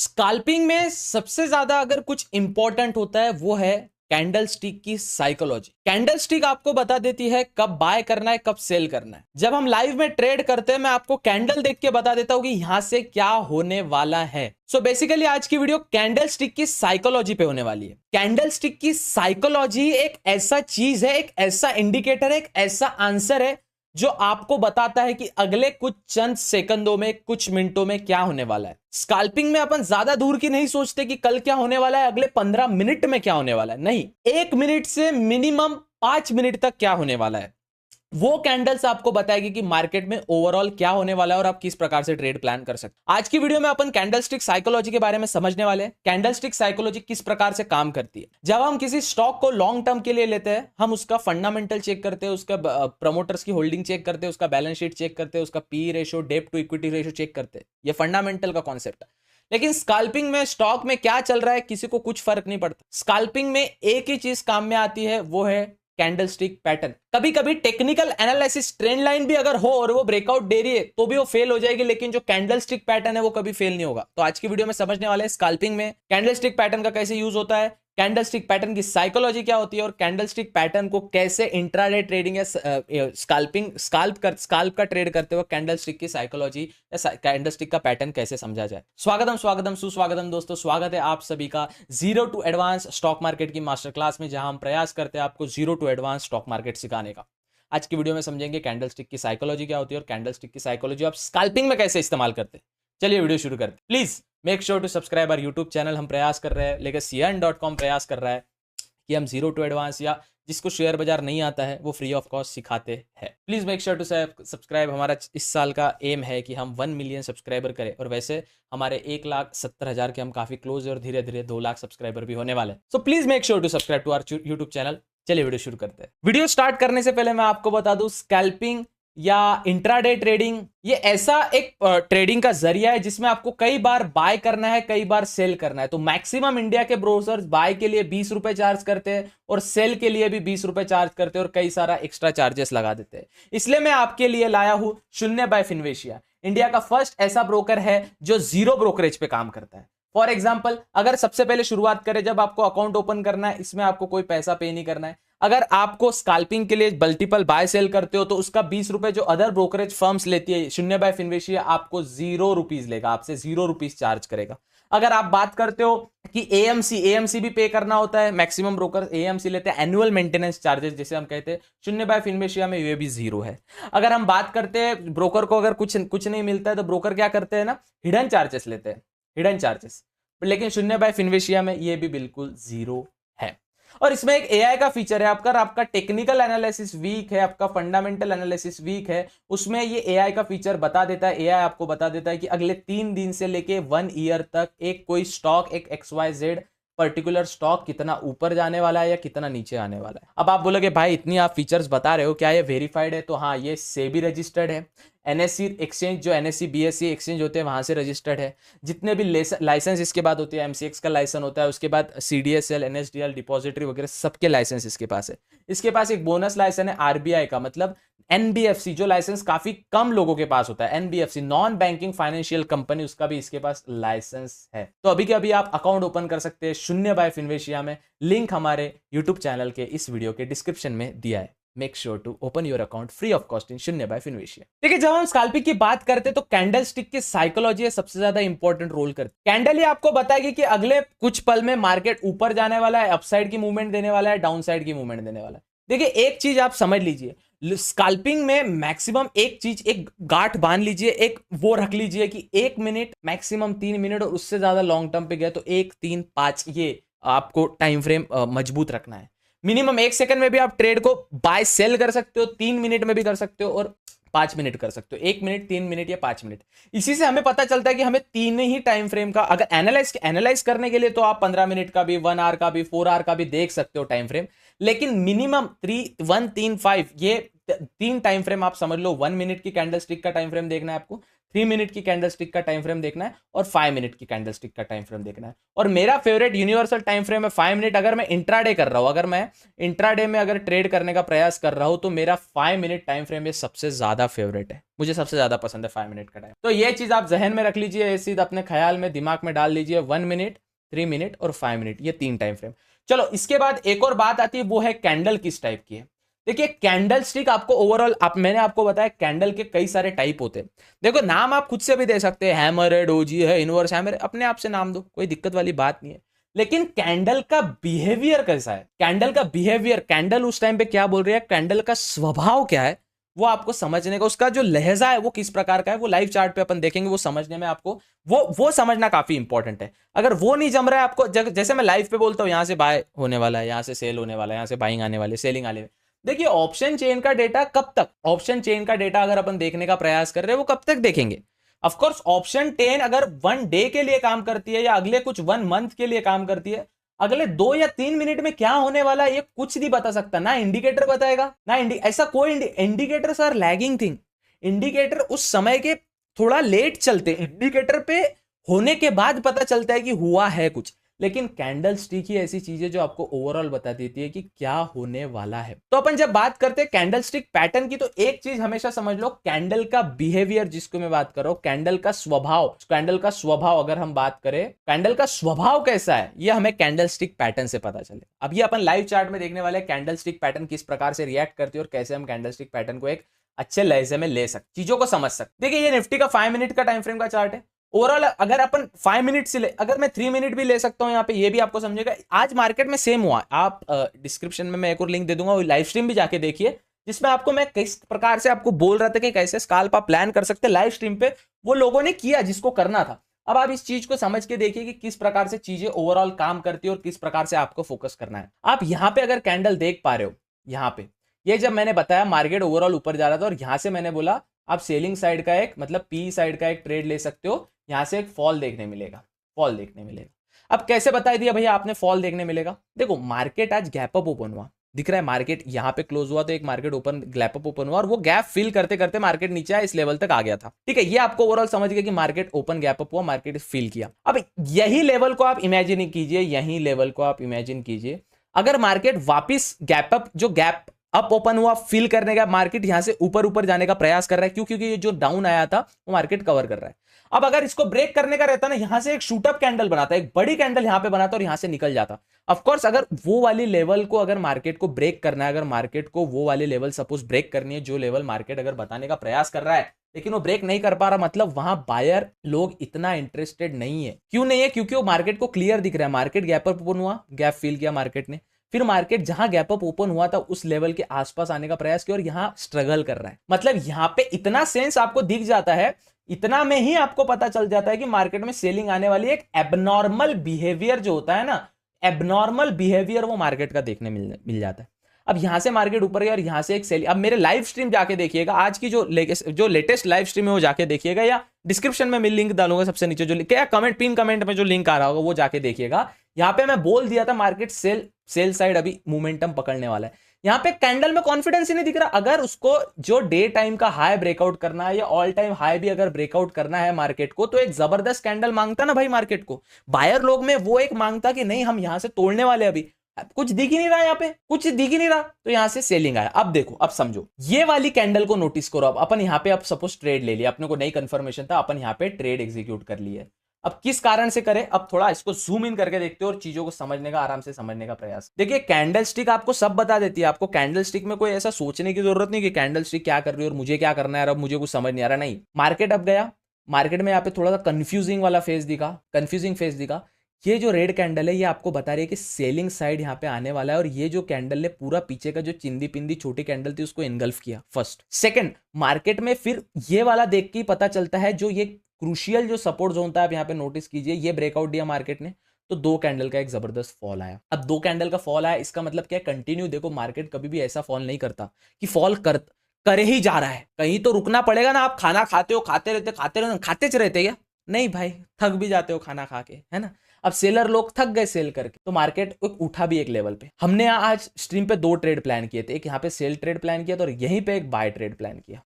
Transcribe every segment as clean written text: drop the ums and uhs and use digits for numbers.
Scalping में सबसे ज्यादा अगर कुछ इंपॉर्टेंट होता है वो है कैंडल स्टिक की साइकोलॉजी। कैंडल स्टिक आपको बता देती है कब बाय करना है, कब सेल करना है। जब हम लाइव में ट्रेड करते हैं मैं आपको कैंडल देख के बता देता हूं कि यहां से क्या होने वाला है। सो बेसिकली आज की वीडियो कैंडल स्टिक की साइकोलॉजी पे होने वाली है। कैंडल स्टिक की साइकोलॉजी एक ऐसा चीज है, एक ऐसा इंडिकेटर है, एक ऐसा आंसर है जो आपको बताता है कि अगले कुछ चंद सेकंडों में, कुछ मिनटों में क्या होने वाला है। स्काल्पिंग में अपन ज्यादा दूर की नहीं सोचते कि कल क्या होने वाला है, अगले 15 मिनट में क्या होने वाला है। नहीं, 1 मिनट से मिनिमम 5 मिनट तक क्या होने वाला है वो कैंडल्स आपको बताएगी कि मार्केट में ओवरऑल क्या होने वाला है और आप किस प्रकार से ट्रेड प्लान कर सकते हैं। आज की वीडियो में अपन कैंडल स्टिक साइकोलॉजी के बारे में समझने वाले हैं। कैंडल स्टिक साइकोलॉजी किस प्रकार से काम करती है। जब हम किसी स्टॉक को लॉन्ग टर्म के लिए लेते हैं, हम उसका फंडामेंटल चेक करते हैं, उसका प्रमोटर्स की होल्डिंग चेक करते हैं, उसका बैलेंस शीट चेक करते हैं, उसका P ratio, debt to equity ratio check करते हैं। ये फंडामेंटल का कॉन्सेप्ट है। लेकिन स्काल्पिंग में स्टॉक में क्या चल रहा है किसी को कुछ फर्क नहीं पड़ता। स्काल्पिंग में एक ही चीज काम में आती है, वो है कैंडल स्टिक पैटर्न। कभी कभी टेक्निकल एनालिसिस ट्रेंड लाइन भी अगर हो और वो ब्रेकआउट दे रही है तो भी वो फेल हो जाएगी, लेकिन जो कैंडल स्टिक पैटर्न है वो कभी फेल नहीं होगा। तो आज की वीडियो में समझने वाले हैं स्काल्पिंग में कैंडल स्टिक पैटर्न का कैसे यूज होता है, कैंडल स्टिक पैटर्न की साइकोलॉजी क्या होती है और कैंडल स्टिक पैटर्न को कैसे इंट्राडे ट्रेडिंग या स्काल्प का ट्रेड करते हुए कैंडल स्टिक की साइकोलॉजी या कैंडल स्टिक का पैटर्न कैसे समझा जाए। स्वागतम सुस्वागतम दोस्तों, स्वागत है आप सभी का zero to advance stock market की मास्टर क्लास में, जहां हम प्रयास करते हैं आपको zero to advance stock market सिखाने का। आज की वीडियो में समझेंगे कैंडल स्टिक की साइकोलॉजी क्या होती है और कैंडल स्टिक की साइकोलॉजी आप स्काल्पिंग में कैसे इस्तेमाल करते हैं। चलिए वीडियो शुरू करते हैं। Please make sure to subscribe our YouTube channel. हम प्रयास कर रहे हैं, legacyearn.com प्रयास कर रहा है कि हम जीरो टू एडवांस या जिसको शेयर बाजार नहीं आता है वो फ्री ऑफ कॉस्ट सिखाते हैं। Please make sure to subscribe. हमारा इस साल का एम है कि हम 1 मिलियन सब्सक्राइबर करें और वैसे हमारे 1,70,000 के हम काफी क्लोज है और धीरे धीरे 2 लाख सब्सक्राइबर भी होने वाले हैं। So please make sure to subscribe to our YouTube channel. चलिए वीडियो शुरू करते हैं। वीडियो स्टार्ट करने से पहले मैं आपको बता दूं, स्कैल्पिंग या इंट्राडे ट्रेडिंग ये ऐसा एक ट्रेडिंग का जरिया है जिसमें आपको कई बार बाय करना है, कई बार सेल करना है। तो मैक्सिमम इंडिया के ब्रोकर्स बाय के लिए 20 रुपए चार्ज करते हैं और सेल के लिए भी 20 रुपए चार्ज करते हैं और कई सारा एक्स्ट्रा चार्जेस लगा देते हैं। इसलिए मैं आपके लिए लाया हूं शून्य बाय फिनवेशिया। इंडिया का फर्स्ट ऐसा ब्रोकर है जो जीरो ब्रोकरेज पे काम करता है। फॉर एग्जाम्पल, अगर सबसे पहले शुरुआत करें, जब आपको अकाउंट ओपन करना है, इसमें आपको कोई पैसा पे नहीं करना है। अगर आपको स्काल्पिंग के लिए मल्टीपल बाय सेल करते हो तो उसका 20 रुपए जो अदर ब्रोकरेज फर्म्स लेती है, शून्य बाय फिनवेशिया आपको 0 रुपीज लेगा, आपसे 0 रुपीज चार्ज करेगा। अगर आप बात करते हो कि एएमसी भी पे करना होता है, मैक्सिमम ब्रोकर एएमसी लेते हैं, एनुअल मेंटेनेंस चार्जेस जिसे हम कहते हैं, शून्य बाय फिनवेशिया में ये भी 0 है। अगर हम बात करते हैं ब्रोकर को अगर कुछ नहीं मिलता है तो ब्रोकर क्या करते हैं ना, हिडन चार्जेस लेते हैं, हिडन चार्जेस। लेकिन शून्य बाय फिनवेशिया में ये भी बिल्कुल 0 है। और इसमें एक एआई का फीचर है। आपका टेक्निकल एनालिसिस वीक है, आपका फंडामेंटल एनालिसिस वीक है, उसमें ये एआई का फीचर बता देता है। एआई आपको बता देता है कि अगले 3 दिन से लेके 1 ईयर तक एक कोई स्टॉक, एक XYZ पर्टिकुलर स्टॉक कितना ऊपर जाने वाला है या कितना नीचे आने वाला है। अब आप बोलोगे भाई इतनी आप फीचर्स बता रहे हो, क्या ये वेरीफाइड है? तो हाँ, ये सेबी रजिस्टर्ड है। एनएससी एक्सचेंज, जो एनएससी बीएससी एक्सचेंज होते हैं वहां से रजिस्टर्ड है। जितने भी लाइसेंस इसके बाद होते हैं, एमसीएक्स का लाइसेंस होता है, उसके बाद सीडीएसएल, एनएसडीएल, डिपॉजिटरी वगैरह सबके लाइसेंस इसके पास है। इसके पास एक बोनस लाइसेंस है आरबीआई का, मतलब एनबीएफसी, जो लाइसेंस काफी कम लोगों के पास होता है, NBFC non banking financial company, उसका भी इसके पास लाइसेंस है। तो अभी के अभी आप अकाउंट ओपन कर सकते हैं शून्य बाय फिनवेशिया में। लिंक हमारे यूट्यूब चैनल के इस वीडियो के डिस्क्रिप्शन में दिया है। Make sure to open your account free of cost in Shoonya by Finvasia. देखिए, जब हम स्काल्पिंग की बात करते हैं तो कैंडल स्टिक की साइकोलॉजी सबसे ज्यादा इंपॉर्टेंट रोल करती है। कैंडल ही आपको बताएगी कि अगले कुछ पल में मार्केट ऊपर जाने वाला है, अपसाइड की मूवमेंट देने वाला है, डाउन साइड की मूवमेंट देने वाला है। देखिए, एक चीज आप समझ लीजिए, स्काल्पिंग में मैक्सिमम एक चीज, एक गांठ बांध लीजिए, एक वो रख लीजिए कि 1 मिनट, मैक्सिमम 3 मिनट, और उससे ज्यादा लॉन्ग टर्म पे गया तो 1, 3, 5, ये आपको टाइम फ्रेम मजबूत रखना है। मिनिमम 1 सेकंड में भी आप ट्रेड को बाय सेल कर सकते हो, 3 मिनट में भी कर सकते हो और 5 मिनट कर सकते हो। 1 मिनट, 3 मिनट या 5 मिनट। इसी से हमें पता चलता है कि हमें 3 ही टाइम फ्रेम का, अगर एनालाइज करने के लिए तो आप 15 मिनट का भी, 1 आवर का भी, 4 आवर का भी देख सकते हो टाइम फ्रेम। लेकिन मिनिमम 1, 3, 5 ये 3 टाइम फ्रेम आप समझ लो। 1 मिनट की कैंडल स्टिक का टाइम फ्रेम देखना है आपको, 3 मिनट की कैंडलस्टिक का टाइम फ्रेम देखना है और 5 मिनट की कैंडलस्टिक का टाइम फ्रेम देखना है। और मेरा फेवरेट यूनिवर्सल टाइम फ्रेम है 5 मिनट। अगर मैं इंट्राडे कर रहा हूं, अगर मैं इंट्राडे में अगर ट्रेड करने का प्रयास कर रहा हूं तो मेरा 5 मिनट टाइम फ्रेम ये सबसे ज्यादा फेवरेट है, मुझे सबसे ज्यादा पसंद है 5 मिनट का टाइम। तो ये चीज आप जहन में रख लीजिए, ये चीज अपने ख्याल में दिमाग में डाल लीजिए, 1 मिनट, 3 मिनट और 5 मिनट, ये 3 टाइम फ्रेम। चलो इसके बाद एक और बात आती है, वो है कैंडल किस टाइप की है। देखिए कैंडल स्टिक आपको ओवरऑल मैंने आपको बताया कैंडल के कई सारे टाइप होते हैं। देखो नाम आप खुद से भी दे सकते हैं, हैमर है, डोजी है, इनवर्स हैमर, अपने आप से नाम दो, कोई दिक्कत वाली बात नहीं है। लेकिन कैंडल का बिहेवियर कैसा है, कैंडल का बिहेवियर, कैंडल उस टाइम पे क्या बोल रही है, कैंडल का स्वभाव क्या है, वो आपको समझने का, उसका जो लहजा है वो किस प्रकार का है, वो लाइव चार्ट पे अपन देखेंगे, वो समझने में आपको वो समझना काफी इंपॉर्टेंट है। अगर वो नहीं जम रहा है आपको, जैसे मैं लाइव पे बोलता हूँ यहां से बाय होने वाला है, यहां से सेल होने वाला है, यहां से बाइंग आने वाले, सेलिंग आने वाले, देखिए ऑप्शन चेन का डेटा कब तक, ऑप्शन चेन का डेटा अगर अपन देखने का प्रयास कर रहे हैं वो कब तक देखेंगे। ऑफ कोर्स ऑप्शन 10 अगर 1 डे के लिए काम करती है या अगले कुछ 1 मंथ के लिए काम करती है, अगले 2 या 3 मिनट में क्या होने वाला है ये कुछ नहीं बता सकता, ना इंडिकेटर बताएगा, ना ऐसा कोई indicator sir lagging thing, indicator उस समय के थोड़ा लेट चलते, इंडिकेटर पे होने के बाद पता चलता है कि हुआ है कुछ। लेकिन कैंडल स्टिक ही ऐसी चीज है जो आपको ओवरऑल बता देती है कि क्या होने वाला है। तो अपन जब बात करते हैं कैंडल स्टिक पैटर्न की, तो एक चीज हमेशा समझ लो, कैंडल का बिहेवियर जिसको मैं बात कर रहा हूं, कैंडल का स्वभाव, कैंडल का स्वभाव अगर हम बात करें, कैंडल का स्वभाव कैसा है ये हमें कैंडल स्टिक पैटर्न से पता चले। अब ये अपन लाइव चार्ट में देखने वाले कैंडल स्टिक पैटर्न किस प्रकार से रिएक्ट करती है और कैसे हम कैंडल स्टिक पैटर्न को एक अच्छे लहजे में ले सकते, चीजों को समझ सकते। देखिए ये निफ्टी का 5 मिनट का टाइम फ्रेम का चार्ट है। ओवरऑल अगर अपन 5 मिनट से ले, अगर मैं 3 मिनट भी ले सकता हूं यहाँ पे, ये भी आपको समझेगा। आज मार्केट में सेम हुआ, आप डिस्क्रिप्शन में मैं एक और लिंक दे दूंगा, लाइव स्ट्रीम भी जाके देखिए, जिसमें आपको मैं किस प्रकार से आपको बोल रहा था कि कैसे स्काल्प आप प्लान कर सकते हैं। लाइव स्ट्रीम पे वो लोगों ने किया जिसको करना था। अब आप इस चीज को समझ के देखिए कि किस प्रकार से चीजें ओवरऑल काम करती है और किस प्रकार से आपको फोकस करना है। आप यहाँ पे अगर कैंडल देख पा रहे हो, यहाँ पे ये जब मैंने बताया मार्केट ओवरऑल ऊपर जा रहा था और यहां से मैंने बोला आप सेलिंग साइड का एक मतलब पी साइड का एक ट्रेड ले सकते हो, यहां से एक फॉल देखने मिलेगा, फॉल देखने मिलेगा। अब कैसे बता दिया भैया आपने फॉल देखने मिलेगा, देखो मार्केट आज गैप अप ओपन हुआ, दिख रहा है मार्केट यहां पे क्लोज हुआ तो एक market open gap up open हुआ और वो गैप फिल करते करते मार्केट नीचे आया, इस लेवल तक आ गया था। ठीक है, ये आपको ओवरऑल समझ गया कि मार्केट ओपन गैप अप हुआ, मार्केट फिल किया। अब यही लेवल को आप इमेजिन कीजिए, यही लेवल को आप इमेजिन कीजिए, अगर मार्केट वापिस गैप अप, जो गैप अप ओपन हुआ फिल करने का, मार्केट यहां से ऊपर ऊपर जाने का प्रयास कर रहा है, क्यों, क्योंकि ये जो डाउन आया था वो मार्केट कवर कर रहा है। अब अगर इसको ब्रेक करने का रहता ना, यहां से एक शूटअप कैंडल बनाता, एक बड़ी कैंडल यहां पे बनाता और यहां से निकल जाता। ऑफ कोर्स अगर वो वाली लेवल को, अगर मार्केट को ब्रेक करना है, अगर मार्केट को वो वाली लेवल सपोज ब्रेक करनी है जो लेवल मार्केट अगर बताने का प्रयास कर रहा है, लेकिन वो ब्रेक नहीं कर पा रहा, मतलब वहां बायर लोग इतना इंटरेस्टेड नहीं है। क्यों नहीं है, क्योंकि वो मार्केट को क्लियर दिख रहा है, मार्केट गैप अप ओपन हुआ, गैप फिल किया मार्केट ने, फिर मार्केट जहां गैप अप ओपन हुआ था उस लेवल के आसपास आने का प्रयास किया और यहां स्ट्रगल कर रहा है। मतलब यहां पे इतना सेंस आपको दिख जाता है, इतना में ही आपको पता चल जाता है कि मार्केट में सेलिंग आने वाली है। एक एबनॉर्मल बिहेवियर जो होता है ना, एबनॉर्मल बिहेवियर वो मार्केट का देखने मिल जाता है। अब यहां से मार्केट ऊपर गया और यहां से एक सेल, अब मेरे लाइव स्ट्रीम जाके देखिएगा, आज की जो लेटेस्ट लाइव स्ट्रीम है वो जाके देखिएगा, या डिस्क्रिप्शन में मैं लिंक डालूंगा सबसे नीचे, जो क्या कमेंट पिन कमेंट में जो लिंक आ रहा होगा वो जाके देखिएगा। यहां पे मैं बोल दिया था मार्केट सेल साइड अभी मोमेंटम पकड़ने वाला है। यहां पे कैंडल में कॉन्फिडेंस ही नहीं दिख रहा। अगर उसको जो डे टाइम का हाई ब्रेकआउट करना है या ऑल टाइम हाई भी अगर ब्रेकआउट करना है मार्केट को, तो एक जबरदस्त कैंडल मांगता ना भाई मार्केट को, बायर लोग में वो एक मांगता कि नहीं हम यहां से तोड़ने वाले, अभी कुछ दिख ही नहीं रहा, यहाँ पे कुछ दिख ही नहीं रहा, तो यहां से सेलिंग आया। अब देखो, अब समझो, ये वाली कैंडल को नोटिस करो। अब अपन यहाँ पे अब सपोज ट्रेड ले लिया, अपने को नई कंफर्मेशन था, अपन यहाँ पे ट्रेड एग्जीक्यूट कर लिया। अब किस कारण से करें, अब थोड़ा इसको जूम इन करके देखते हो और चीजों को समझने का, आराम से समझने का प्रयास। देखिए कैंडल स्टिक आपको सब बता देती है, आपको कैंडल स्टिक में कोई ऐसा सोचने की जरूरत नहीं कि कैंडल स्टिक क्या कर रही है और मुझे क्या करना है, अब मुझे कुछ समझ नहीं आ रहा। नहीं, मार्केट अब गया, मार्केट में यहाँ पे थोड़ा सा कंफ्यूजिंग वाला फेज दिखा, कंफ्यूजिंग फेज दिखा। ये जो रेड कैंडल है ये आपको बता रही है कि सेलिंग साइड यहाँ पे आने वाला है, और ये जो कैंडल ने पूरा पीछे का जो चिंदी पिंदी छोटी कैंडल थी उसको इनगल्फ किया। फर्स्ट, सेकंड, मार्केट में फिर ये वाला देख के ही पता चलता है, जो ये क्रूशियल जो सपोर्ट जोन था, आप यहाँ पे नोटिस कीजिए, ये ब्रेकआउट दिया मार्केट ने तो 2 कैंडल का एक जबरदस्त फॉल आया। अब 2 कैंडल का फॉल आया, इसका मतलब क्या है, कंटिन्यू। देखो मार्केट कभी भी ऐसा फॉल नहीं करता कि फॉल करे ही जा रहा है, कहीं तो रुकना पड़ेगा ना। आप खाना खाते हो, खाते रहते क्या? नहीं भाई, थक भी जाते हो खाना खा के, है ना। अब सेलर लोग थक गए सेल करके, तो मार्केट उठा भी एक लेवल पे। हमने आज स्ट्रीम पे 2 ट्रेड प्लान किए थे, एक यहाँ पे सेल ट्रेड प्लान किया था और यहीं पे एक बाय ट्रेड प्लान किया।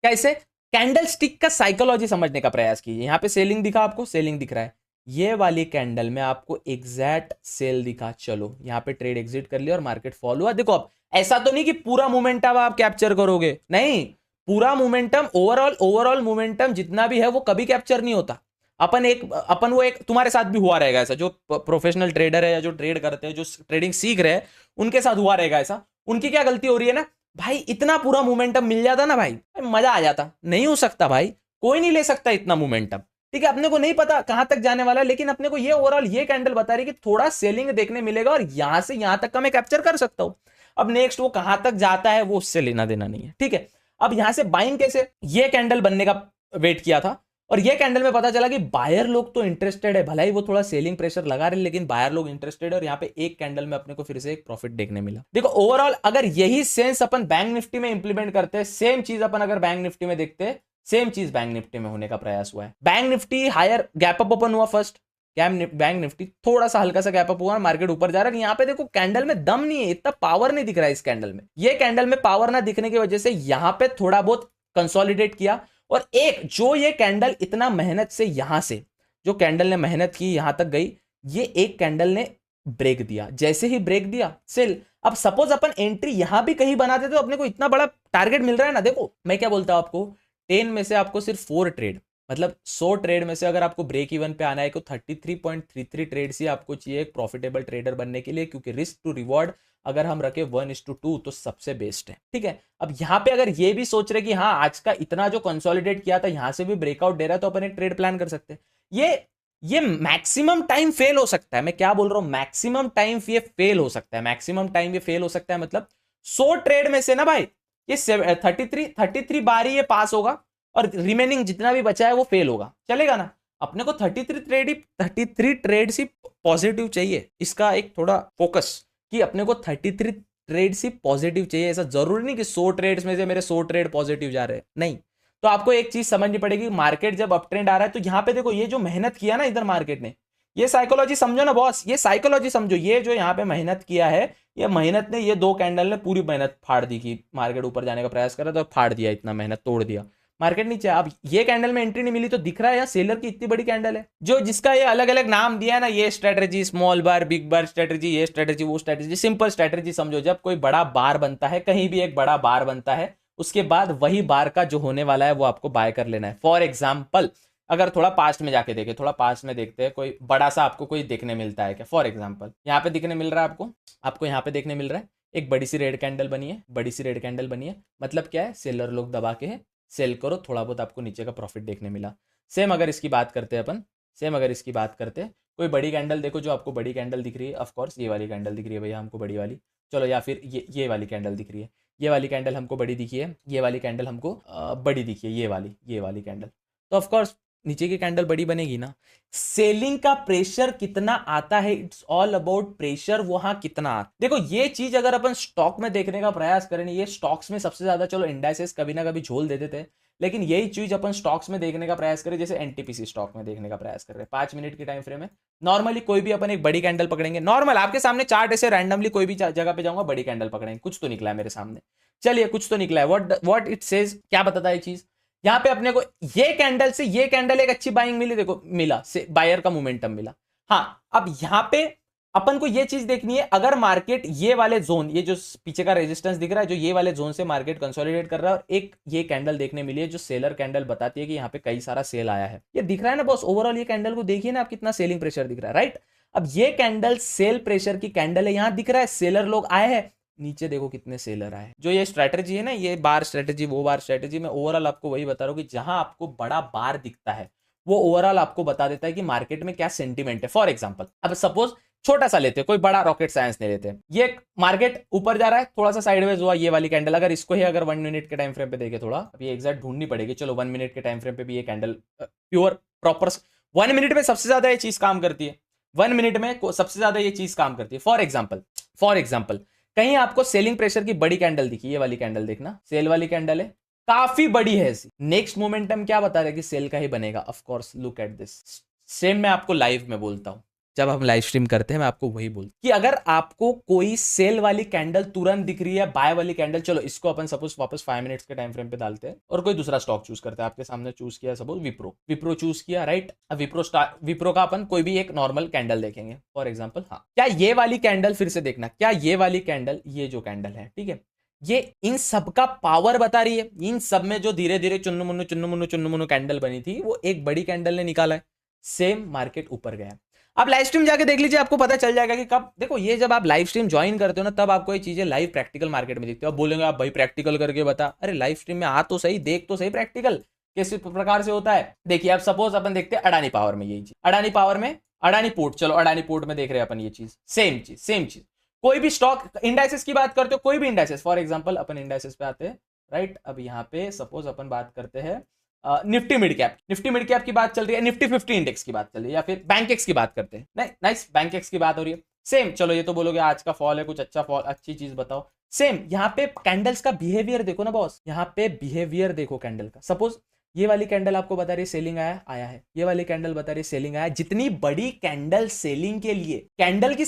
कैसे? कैंडल स्टिक का साइकोलॉजी समझने का प्रयास कीजिए। यहां पे सेलिंग दिखा, आपको सेलिंग दिख रहा है, ये वाली कैंडल में आपको एग्जैक्ट सेल दिखा, चलो यहां पे ट्रेड एग्जिट कर लिया और मार्केट फॉल हुआ। देखो अब ऐसा तो नहीं कि पूरा मोमेंटम आप कैप्चर करोगे, नहीं, पूरा मोमेंटम, ओवरऑल मोमेंटम जितना भी है वो कभी कैप्चर नहीं होता। अपन वो एक तुम्हारे साथ भी हुआ रहेगा ऐसा, जो प्रोफेशनल ट्रेडर है या जो ट्रेड करते हैं, जो ट्रेडिंग सीख रहे हैं, उनके साथ हुआ रहेगा ऐसा। उनकी क्या गलती हो रही है ना भाई, इतना पूरा मोमेंटम मिल जाता ना भाई, मजा आ जाता। नहीं हो सकता भाई, कोई नहीं ले सकता इतना मोमेंटम, ठीक है। अपने को नहीं पता कहां तक जाने वाला है, लेकिन अपने को ये ओवरऑल ये कैंडल बता रही है कि थोड़ा सेलिंग देखने मिलेगा और यहां से यहां तक का मैं कैप्चर कर सकता हूं। अब नेक्स्ट वो कहां तक जाता है वो उससे लेना देना नहीं है, ठीक है। अब यहां से बाइंग कैसे, ये कैंडल बनने का वेट किया था और ये कैंडल में पता चला कि बायर लोग तो इंटरेस्टेड है, भला ही वो थोड़ा सेलिंग प्रेशर लगा रहे, लेकिन बायर लोग इंटरेस्टेड है और यहाँ पे एक कैंडल में अपने को फिर से एक प्रॉफिट देखने मिला। देखो ओवरऑल अगर यही सेंस अपन बैंक निफ्टी में इंप्लीमेंट करते हैं, सेम चीज अपन अगर बैंक निफ्टी में देखते हैं, सेम चीज बैंक निफ्टी में होने का प्रयास हुआ है। Bank nifty higher gap up open हुआ फर्स्ट, बैंक निफ्टी थोड़ा सा हल्का सा गैप अप हुआ, मार्केट ऊपर जा रहा है। यहाँ पे देखो कैंडल में दम नहीं है, इतना पावर नहीं दिख रहा है इस कैंडल में। ये कैंडल में पावर ना दिखने की वजह से यहाँ पे थोड़ा बहुत कंसोलिडेट किया और एक जो ये कैंडल इतना मेहनत से यहां से जो कैंडल ने मेहनत की यहां तक गई, ये एक कैंडल ने ब्रेक दिया। जैसे ही ब्रेक दिया सेल, अब सपोज अपन एंट्री यहां भी कहीं बनाते तो अपने को इतना बड़ा टारगेट मिल रहा है ना। देखो मैं क्या बोलता हूं आपको, 10 में से आपको सिर्फ 4 ट्रेड, मतलब 100 ट्रेड में से अगर आपको ब्रेक इवन पे आना है तो 33.33 ट्रेड ही आपको चाहिए एक प्रॉफिटेबल ट्रेडर बनने के लिए, क्योंकि रिस्क टू रिवॉर्ड अगर हम रखे 1:2 तो सबसे बेस्ट है, ठीक है। अब यहां पे अगर ये भी सोच रहे कि हाँ आज का इतना जो कंसोलिडेट किया था यहां से भी ब्रेकआउट दे रहा है तो अपन एक ट्रेड प्लान कर सकते हैं। ये मैक्सिमम टाइम फेल हो सकता है, मैं क्या बोल रहा हूं, मैक्सिमम टाइम ये फेल हो सकता है, मैक्सिमम टाइम ये फेल हो सकता है। मतलब 100 ट्रेड में से ना भाई ये 33 बार ही ये पास होगा और रिमेनिंग जितना भी बचा है वो फेल होगा, चलेगा ना। अपने को 33 ट्रेड ही पॉजिटिव चाहिए, इसका एक थोड़ा फोकस कि अपने को 33 ट्रेड ही पॉजिटिव चाहिए। ऐसा जरूरी नहीं कि 100 ट्रेड्स में से मेरे 100 ट्रेड पॉजिटिव जा रहे हैं, नहीं। तो आपको एक चीज समझनी पड़ेगी, मार्केट जब अप ट्रेंड आ रहा है तो यहां पे देखो ये जो मेहनत किया ना इधर मार्केट ने, ये साइकोलॉजी समझो ना बॉस, ये साइकोलॉजी समझो। ये जो यहाँ पे मेहनत किया है, ये मेहनत ने, ये 2 कैंडल ने पूरी मेहनत फाड़ दी कि मार्केट ऊपर जाने का प्रयास कर रहा था तो फाड़ दिया, इतना मेहनत तोड़ दिया, मार्केट नीचे। अब ये कैंडल में एंट्री नहीं मिली तो दिख रहा है यार सेलर की इतनी बड़ी कैंडल है, जो जिसका ये अलग अलग नाम दिया है ना, ये स्ट्रेटेजी, स्मॉल बार, बिग बार स्ट्रेटेजी, ये स्ट्रेटेजी, वो स्ट्रेटेजी, सिंपल स्ट्रेटेजी समझो। जब कोई बड़ा बार बनता है, कहीं भी एक बड़ा बार बनता है, उसके बाद वही बार का जो होने वाला है वो आपको बाय कर लेना है। फॉर एग्जाम्पल अगर थोड़ा पास्ट में जाके देखें, थोड़ा पास्ट में देखते हैं, कोई बड़ा सा आपको कोई देखने मिलता है क्या। फॉर एग्जाम्पल यहाँ पे दिखने मिल रहा है आपको यहाँ पे देखने मिल रहा है एक बड़ी सी रेड कैंडल बनी है, बड़ी सी रेड कैंडल बनी है, मतलब क्या है, सेलर लोग दबा के है, सेल करो, थोड़ा बहुत आपको नीचे का प्रॉफिट देखने मिला। सेम अगर इसकी बात करते हैं अपन, सेम अगर इसकी बात करते हैं, कोई बड़ी कैंडल देखो, जो आपको बड़ी कैंडल दिख रही है, ऑफकोर्स ये वाली कैंडल दिख रही है भैया हमको बड़ी वाली, चलो, या फिर ये वाली कैंडल दिख रही है, ये वाली कैंडल हमको बड़ी दिखी है, ये वाली कैंडल हमको बड़ी दिखी है, ये वाली कैंडल, तो ऑफकोर्स नीचे की कैंडल बड़ी बनेगी ना। सेलिंग का प्रेशर कितना आता है, इट्स ऑल अबाउट प्रेशर वहां कितना आता। देखो ये चीज अगर अपन स्टॉक में देखने का प्रयास करें, ये स्टॉक्स में सबसे ज्यादा, चलो इंडाइसेस कभी ना कभी झोल देते थे, लेकिन यही चीज अपन स्टॉक्स में देखने का प्रयास करें, जैसे एनटीपीसी स्टॉक में देखने का प्रयास कर रहे हैं 5 मिनट की टाइम फ्रेम में। नॉर्मली कोई भी अपन एक बड़ी कैंडल पकड़ेंगे, नॉर्मल आपके सामने चार्ट ऐसे रैंडमली कोई भी जगह पे जाऊंगा, बड़ी कैंडल पकड़ेंगे, कुछ तो निकला है मेरे सामने, चलिए कुछ तो निकला है, व्हाट इट सेज, क्या बताता है चीज। यहां पे अपने को ये कैंडल से ये कैंडल एक अच्छी बाइंग मिली, देखो मिला, से बायर का मोमेंटम मिला। हाँ अब यहां पे अपन को ये चीज देखनी है, अगर मार्केट ये वाले जोन, ये जो पीछे का रेजिस्टेंस दिख रहा है, जो ये वाले जोन से मार्केट कंसोलिडेट कर रहा है, और एक ये कैंडल देखने मिली है जो सेलर कैंडल बताती है कि यहाँ पे कई सारा सेल आया है, ये दिख रहा है ना बॉस। ओवरऑल ये कैंडल को देखिए ना आप, कितना सेलिंग प्रेशर दिख रहा है, राइट। अब ये कैंडल सेल प्रेशर की कैंडल है, यहां दिख रहा है सेलर लोग आए हैं, नीचे देखो कितने सेलर आए। जो ये स्ट्रेटेजी है ना, ये बार स्ट्रेटेजी, वो बार स्ट्रेटेजी, मैं ओवरऑल आपको वही बता रहा हूँ कि जहां आपको बड़ा बार दिखता है वो ओवरऑल आपको बता देता है कि मार्केट में क्या सेंटीमेंट है। फॉर एग्जांपल अब सपोज छोटा सा लेते हैं, कोई बड़ा रॉकेट साइंस नहीं लेते, ये मार्केट ऊपर जा रहा है, थोड़ा सा साइडवेज हुआ, ये वाली कैंडल, अगर इसको ही अगर 1 मिनट के टाइम फ्रेम पे देखे, थोड़ा अभी एग्जैक्ट ढूंढनी पड़ेगी, चलो 1 मिनट के टाइम फ्रेम पे भी ये कैंडल प्योर प्रॉपर 1 मिनट में सबसे ज्यादा ये चीज काम करती है, 1 मिनट में सबसे ज्यादा ये चीज काम करती है। फॉर एग्जाम्पल कहीं आपको सेलिंग प्रेशर की बड़ी कैंडल दिखी, ये वाली कैंडल देखना, सेल वाली कैंडल है, काफी बड़ी है ऐसी, नेक्स्ट मोमेंटम क्या बता रहे कि सेल का ही बनेगा। Of course look at this, same मैं आपको लाइव में बोलता हूं, जब हम लाइव स्ट्रीम करते हैं मैं आपको वही बोलता कि अगर आपको कोई सेल वाली कैंडल तुरंत दिख रही है, बाय वाली कैंडल, चलो इसको अपन सपोज वापस 5 मिनट्स के टाइम फ्रेम पे डालते हैं और कोई दूसरा स्टॉक चूज करते हैं। आपके सामने चूज किया सपोज विप्रो चूज किया, राइट। अब विप्रो का अपन कोई भी एक नॉर्मल कैंडल देखेंगे फॉर एग्जाम्पल। हाँ, क्या ये वाली कैंडल, फिर से देखना, क्या ये वाली कैंडल, ये जो कैंडल है, ठीक है, ये इन सब का पावर बता रही है। इन सब में जो धीरे धीरे चुन्नु मुन्नु कैंडल बनी थी वो एक बड़ी कैंडल ने निकाला है। सेम मार्केट ऊपर गया। आप लाइव स्ट्रीम जाके देख लीजिए, आपको पता चल जाएगा कि कब, देखो ये जब आप लाइव स्ट्रीम ज्वाइन करते हो ना तब आपको ये चीजें लाइव प्रैक्टिकल मार्केट में दिखती है। आप बोलेंगे आप भाई प्रैक्टिकल करके बता, अरे लाइव स्ट्रीम में आ तो सही, देख तो सही प्रैक्टिकल किस प्रकार से होता है। देखिए आप सपोज अपन देखते हैं अडानी पावर में, यही चीज अडानी पावर में, अडानी पोर्ट, चलो अडानी पोर्ट में देख रहे हैं अपन ये चीज, सेम चीज। कोई भी स्टॉक इंडाइसेस की बात करते हो, कोई भी indices, for example upon indices पे आते हैं, राइट। अब यहाँ पे सपोज अपन बात करते हैं निफ्टी मिड कैप की बात चल रही है, निफ्टी 50 इंडेक्स की बात चल रही है, या फिर बैंक एक्स की बात करते हैं, नहीं नाइस, बैंक एक्स की बात हो रही है। सेम, चलो ये तो बोलोगे आज का फॉल है, कुछ अच्छा फॉल, अच्छी चीज बताओ। सेम यहाँ पे कैंडल्स का बिहेवियर देखो ना बॉस, यहाँ पे बिहेवियर देखो कैंडल का। सपोज ये वाली कैंडल आपको बता रही है सेलिंग आया है, ये वाली कैंडल बता रही है सेलिंग आया है। जितनी बड़ी कैंडल सेलिंग के लिए, कैंडल की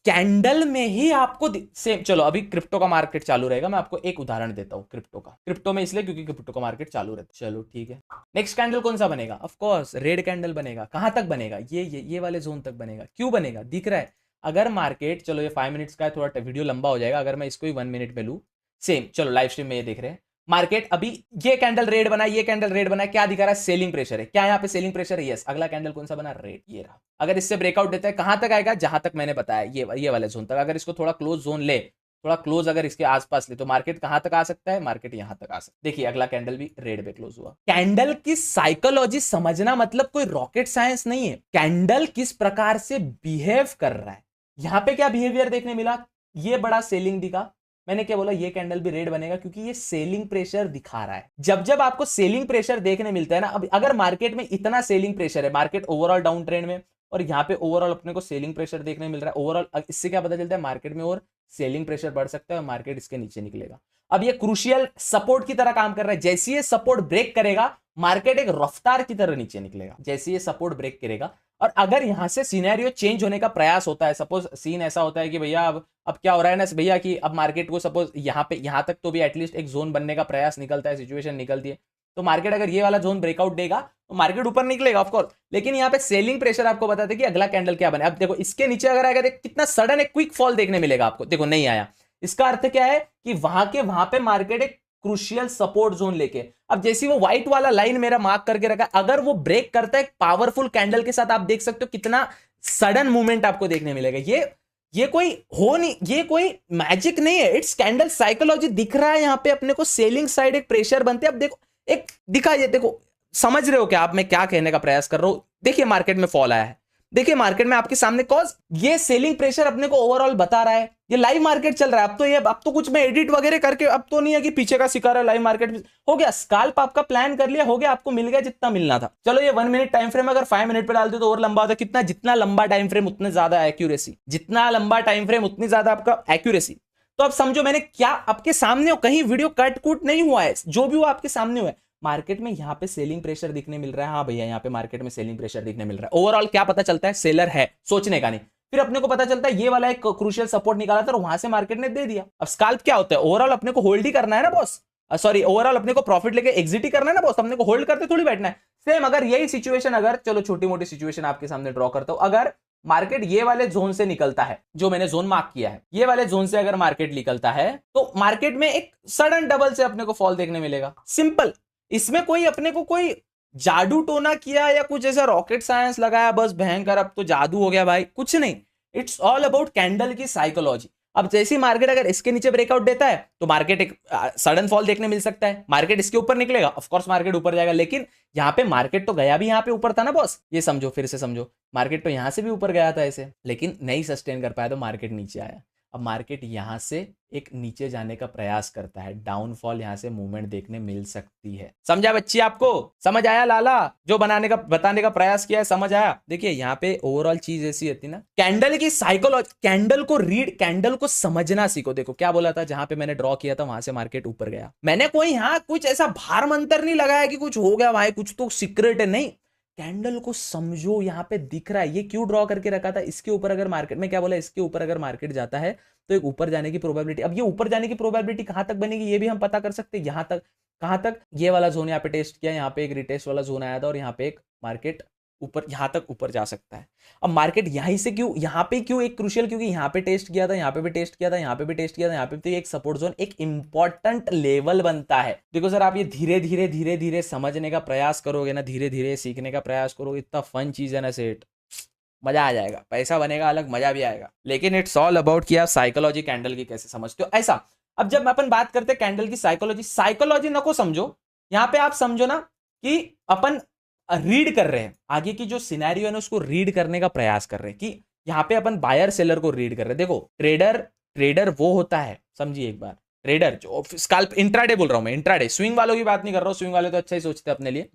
कैंडल में ही आपको सेम। चलो अभी क्रिप्टो का मार्केट चालू रहेगा, मैं आपको एक उदाहरण देता हूँ क्रिप्टो में, इसलिए क्योंकि क्रिप्टो का मार्केट चालू रहता है। चलो ठीक है, नेक्स्ट कैंडल कौन सा बनेगा? ऑफ कोर्स रेड कैंडल बनेगा। कहां तक बनेगा? ये वाले जोन तक बनेगा। क्यों बनेगा? दिख रहा है। अगर मार्केट, चलो ये 5 मिनट्स का है, थोड़ा वीडियो लंबा हो जाएगा, अगर मैं इसको ही 1 मिनट में लूँ, सेम, चलो लाइव स्ट्रीम में ये देख रहे हैं, मार्केट अभी ये कैंडल रेड बना, ये कैंडल रेड बना, क्या दिखा रहा है? सेलिंग प्रेशर है। क्या यहाँ पे सेलिंग प्रेशर है? यस। अगला कैंडल कौन सा बना? रेड, ये रहा। अगर इससे ब्रेकआउट देता है कहां तक आएगा? जहां तक मैंने बताया, ये वाले जोन तक। अगर इसको थोड़ा क्लोज जोन ले, थोड़ा क्लोज अगर इसके आसपास ले, तो मार्केट कहां तक आ सकता है? मार्केट यहां तक आ सकता है। देखिए अगला कैंडल भी रेड पे क्लोज हुआ। कैंडल की साइकोलॉजी समझना मतलब कोई रॉकेट साइंस नहीं है। कैंडल किस प्रकार से बिहेव कर रहा है, यहां पे क्या बिहेवियर देखने मिला? ये बड़ा सेलिंग दिखा, मैंने क्या बोला? ये कैंडल भी रेड बनेगा क्योंकि ये सेलिंग प्रेशर दिखा रहा है। जब आपको सेलिंग प्रेशर देखने मिलता है ना, अब अगर मार्केट में इतना सेलिंग प्रेशर है, मार्केट ओवरऑल डाउन ट्रेंड में, और यहाँ पे ओवरऑल अपने को सेलिंग प्रेशर देखने मिल रहा है ओवरऑल, इससे क्या पता चलता है? मार्केट में और सेलिंग प्रेशर बढ़ सकता है और मार्केट इसके नीचे निकलेगा। अब ये क्रूशियल सपोर्ट की तरह काम कर रहा है। जैसे ये सपोर्ट ब्रेक करेगा, मार्केट एक रफ्तार की तरह नीचे निकलेगा, जैसे ये सपोर्ट ब्रेक करेगा। और अगर यहां से सिनेरियो चेंज होने का प्रयास होता है, सपोज सीन ऐसा होता है कि भैया अब क्या हो रहा है ना भैया, कि अब मार्केट को सपोज यहां तक तो भी एटलीस्ट एक जोन बनने का प्रयास निकलता है, सिचुएशन निकलती है, तो मार्केट अगर ये वाला जोन ब्रेकआउट देगा तो मार्केट ऊपर निकलेगा ऑफकोर्स। लेकिन यहाँ पे सेलिंग प्रेशर आपको बताते कि अगला कैंडल क्या बने। अब देखो इसके नीचे अगर आएगा, कितना सडन एक क्विक फॉल देखने मिलेगा आपको। देखो नहीं आया, इसका अर्थ क्या है कि वहां पे मार्केट एक क्रूशियल सपोर्ट जोन लेके, अब जैसी वो व्हाइट वाला लाइन मेरा मार्क करके रखा, अगर वो ब्रेक करता है पावरफुल कैंडल के साथ, आप देख सकते हो कितना सडन मूवमेंट आपको देखने मिलेगा। ये कोई हो नहीं, ये कोई मैजिक नहीं है, इट्स कैंडल साइकोलॉजी दिख रहा है। यहां पे अपने को सेलिंग साइड एक प्रेशर बनते हैं। अब देखो एक दिखा, ये देखो, समझ रहे हो क्या आप मैं क्या कहने का प्रयास कर रहा हूं? देखिए मार्केट में फॉल आया है, देखिए मार्केट में आपके सामने कॉज ये सेलिंग प्रेशर अपने को ओवरऑल बता रहा है। ये लाइव मार्केट चल रहा है। अब तो कुछ मैं एडिट वगैरह करके, अब तो नहीं है कि पीछे का सिखा रहा है, लाइव मार्केट हो गया। स्काल्प आपका प्लान कर लिया, हो गया, आपको मिल गया जितना मिलना था। चलो ये 1 मिनट टाइम फ्रेम अगर 5 मिनट पे डाल दो तो और लंबा होता है। कितना? जितना लंबा टाइम फ्रेम उतने ज्यादा एक्यूरेसी, जितना लंबा टाइम फ्रेम उतनी ज्यादा आपका एक्यूरेसी। तो अब समझो मैंने क्या आपके सामने हो, कहीं वीडियो कट कुट नहीं हुआ है, जो भी हुआ आपके सामने हुआ है। मार्केट में यहां पे सेलिंग प्रेशर दिखने मिल रहा है। हाँ भैया यहाँ पे मार्केट में सेलिंग प्रेशर दिखने मिल रहा है। ओवरऑल क्या पता चलता है? सेलर है, सोचने का नहीं। फिर अपने को पता चलता है ये वाला एक क्रूशियल सपोर्ट निकाला था और वहां से मार्केट ने दे दिया। अब स्काल्प क्या होता है? ओवरऑल अपने को होल्ड ही करना है ना बॉस, सॉरी ओवरऑल अपने को प्रॉफिट लेके एग्जिट ही करना है ना बॉस, अपने को होल्ड करते थोड़ी बैठना है। सेम अगर यही सिचुएशन, अगर चलो छोटी मोटी सिचुएशन आपके सामने ड्रॉ करता हूं, अगर मार्केट ये वाले जोन से निकलता है, जो मैंने जोन मार्क किया है, ये वाले जोन से अगर मार्केट निकलता है तो मार्केट में एक सडन डबल से अपने को फॉल देखने मिलेगा। सिंपल, इसमें कोई अपने को कोई जादू टोना किया या कुछ ऐसा रॉकेट साइंस लगाया बस भयंकर अब तो जादू हो गया भाई, कुछ नहीं। इट्स ऑल अबाउट कैंडल की साइकोलॉजी। अब जैसी मार्केट अगर इसके नीचे ब्रेकआउट देता है तो मार्केट एक सडन फॉल देखने मिल सकता है। मार्केट इसके ऊपर निकलेगा, ऑफ कोर्स मार्केट ऊपर जाएगा। लेकिन यहां पे मार्केट तो गया भी यहां पे ऊपर था ना बॉस, ये समझो, फिर से समझो, मार्केट तो यहां से भी ऊपर गया था ऐसे, लेकिन नहीं सस्टेन कर पाया तो मार्केट नीचे आया। अब मार्केट यहां से एक नीचे जाने का प्रयास करता है, डाउनफॉल यहां से मूवमेंट देखने मिल सकती है। समझा बच्ची? आपको समझ आया? लाला जो बताने का प्रयास किया है, समझ आया? देखिए यहाँ पे ओवरऑल चीज ऐसी होती ना, कैंडल की साइकोलॉजी, कैंडल को रीड, कैंडल को समझना सीखो। देखो क्या बोला था, जहां पे मैंने ड्रॉ किया था वहां से मार्केट ऊपर गया। मैंने कोई यहाँ कुछ ऐसा भार मंत्र नहीं लगाया कि कुछ हो गया भाई, कुछ तो सीक्रेट है, नहीं। कैंडल को समझो, यहाँ पे दिख रहा है ये क्यों ड्रॉ करके रखा था, इसके ऊपर अगर मार्केट में क्या बोला, इसके ऊपर अगर मार्केट जाता है तो एक ऊपर जाने की प्रोबेबिलिटी, अब ये ऊपर जाने की प्रोबेबिलिटी कहां तक बनेगी ये भी हम पता कर सकते हैं, यहां तक, कहां तक, ये वाला जोन यहाँ पे टेस्ट किया, यहाँ पे एक रिटेस्ट वाला जोन आया था और यहाँ पे एक मार्केट ऊपर, यहां तक ऊपर जा सकता है। अब मार्केट यहीं से क्यों, यहां पे क्यों एक क्रूशियल, क्योंकि यहां पे टेस्ट किया था, यहां पे भी टेस्ट किया था, यहां पे भी टेस्ट किया था, यहां पे भी, तो एक सपोर्ट जोन एक इंपॉर्टेंट लेवल बनता है। देखो सर, आप ये धीरे धीरे धीरे धीरे समझने का प्रयास करोगे ना, धीरे धीरे सीखने का प्रयास करोगे, इतना फन चीज है ना सेठ, मजा आ जाएगा, पैसा बनेगा अलग, मजा भी आएगा। लेकिन इट्स ऑल अबाउट कि आप साइकोलॉजी कैंडल की कैसे समझते हो ऐसा। अब जब अपन बात करते हैं कैंडल की साइकोलॉजी, साइकोलॉजी नको समझो, यहां पे आप समझो ना कि अपन रीड कर रहे हैं, आगे की जो सिनेरियो है ना उसको रीड करने का प्रयास कर रहे हैं, कि यहाँ पे अपन बायर सेलर को रीड कर रहे हैं। देखो ट्रेडर वो होता है, समझिए एक बार, ट्रेडर जो स्कैल्प, इंट्राडे बोल रहा हूं मैं, इंट्राडे, स्विंग वालों की बात नहीं कर रहा हूं, स्विंग वाले तो अच्छा ही सोचते हैं अपने लिए,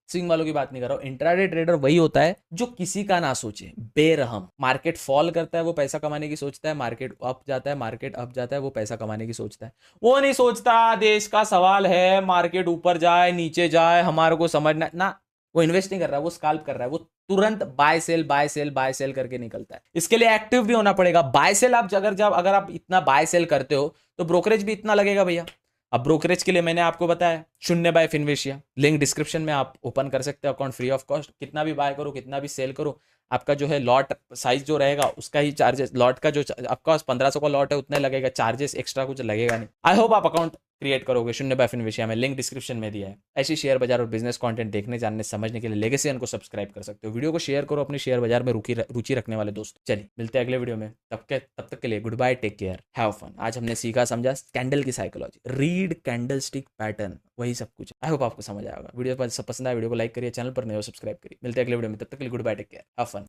स्विंग वालों की बात नहीं कर रहा हूं, इंट्राडे ट्रेडर वही होता है जो किसी का ना सोचे, बेरहम, मार्केट फॉल करता है वो पैसा कमाने की सोचता है, मार्केट अप जाता है, मार्केट अप जाता है वो पैसा कमाने की सोचता है, वो नहीं सोचता देश का सवाल है, मार्केट ऊपर जाए नीचे जाए हमारे को समझना ना, वो इन्वेस्ट नहीं कर रहा है, वो स्कैल्प कर रहा है, वो तुरंत buy sell buy sell buy sell करके निकलता है। इसके लिए एक्टिव भी होना पड़ेगा, बाय सेल आप अगर आप इतना बाय सेल करते हो तो ब्रोकरेज भी इतना लगेगा भैया। अब ब्रोकरेज के लिए मैंने आपको बताया 0 बाय फिनविशिया, लिंक डिस्क्रिप्शन में आप ओपन कर सकते हो अकाउंट फ्री ऑफ कॉस्ट, कितना भी बाय करो कितना भी सेल करो, आपका जो है लॉट साइज जो रहेगा उसका ही चार्जेस, लॉट का जो आपका 1500 का लॉट है उतने लगेगा, चार्जेस एक्स्ट्रा कुछ लगेगा नहीं। आई होप आप अकाउंट क्रिएट करोगे 0 बाय फिनविशिया में, लिंक डिस्क्रिप्शन में दिया है। ऐसी शेयर बाजार और बिजनेस कंटेंट देखने जानने समझने के लिए लेगेसी को सब्सक्राइब कर सकते हो। वीडियो को शेयर करो अपने शेयर बाजार में रुचि रखने वाले दोस्त। चलिए मिलते हैं अगले वीडियो में, तब तक के लिए goodbye, take care, have fun. आज हमने सीखा समझा कैंडल की psychology, read candlestick pattern, वही सब कुछ। आई होप आपको समझ आएगा। वीडियो पसंद आया वीडियो को लाइक करिए, चैनल पर नए हो सब्सक्राइब करिए। मिलते हैं अगले वीडियो में, तब तक के लिए goodbye, take care, have fun.